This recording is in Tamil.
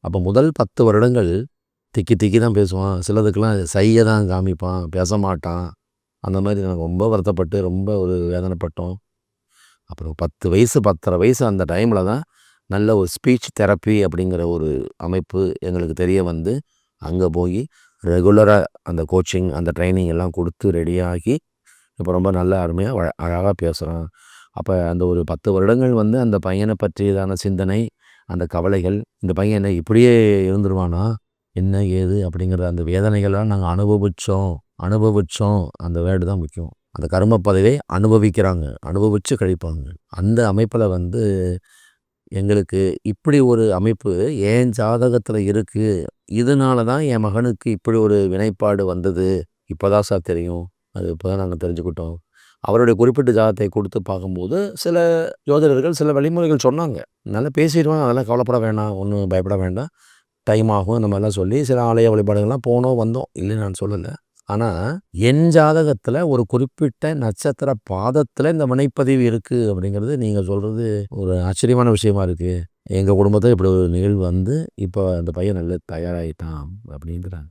அப்போ முதல் 10 வருடங்கள் திக்கி திக்கி தான் பேசுவான். சிலதுக்கெல்லாம் சைகை தான் காமிப்பான், பேச மாட்டான். அந்த மாதிரி நாங்கள் ரொம்ப வருத்தப்பட்டு ரொம்ப ஒரு வேதனைப்பட்டோம். அப்புறம் 10 வயசு 10.5 வயசு அந்த டைமில் தான் நல்ல ஒரு ஸ்பீச் தெரப்பி அப்படிங்கிற ஒரு அமைப்பு எங்களுக்கு தெரிய வந்து அங்கே போய் ரெகுலராக அந்த கோச்சிங் அந்த ட்ரைனிங் எல்லாம் கொடுத்து ரெடியாகி இப்போ ரொம்ப நல்ல அருமையாக அழகாக பேசுகிறான். அப்போ அந்த ஒரு 10 வருடங்கள் வந்து அந்த பையனை பற்றியதான சிந்தனை, அந்த கவலைகள், இந்த பையன் என்ன இப்படியே இருந்துருவானா என்ன ஏது அப்படிங்கிற அந்த வேதனைகள்லாம் நாங்கள் அனுபவித்தோம். அந்த வேர்டு தான் முக்கியம். அந்த கர்ம பதவியை அனுபவிக்கிறாங்க, அனுபவித்து கழிப்பாங்க. அந்த அமைப்பில் வந்து எங்களுக்கு இப்படி ஒரு அமைப்பு என் ஜாதகத்தில் இருக்குது, இதனால தான் என் மகனுக்கு இப்படி ஒரு வினைப்பாடு வந்தது இப்போ தான் சார் தெரியும். அது இப்போ தான் நாங்கள் தெரிஞ்சுக்கிட்டோம். அவருடைய குறிப்பிட்ட ஜாதகத்தை கொடுத்து பார்க்கும்போது சில ஜோதிடர்கள் சில வழிமுறைகள் சொன்னாங்க. நல்லா பேசிடுவான், அதெல்லாம் கவலைப்பட வேண்டாம், ஒன்றும் பயப்பட வேண்டாம், டைம் ஆகும் இந்த மாதிரிலாம் சொல்லி சில ஆலய வழிபாடுகள்லாம் போனோம் வந்தோம், இல்லைன்னு நான் சொல்லலை. ஆனால் என் ஜாதகத்தில் ஒரு குறிப்பிட்ட நட்சத்திர பாதத்தில் இந்த வினைப்பதிவு இருக்குது அப்படிங்கிறது நீங்கள் சொல்கிறது ஒரு ஆச்சரியமான விஷயமா இருக்குது. எங்கள் குடும்பத்தில் இப்படி ஒரு நிகழ்வு வந்து இப்போ அந்த பையன் நல்ல தயாராகிட்டான் அப்படிங்கிறாங்க.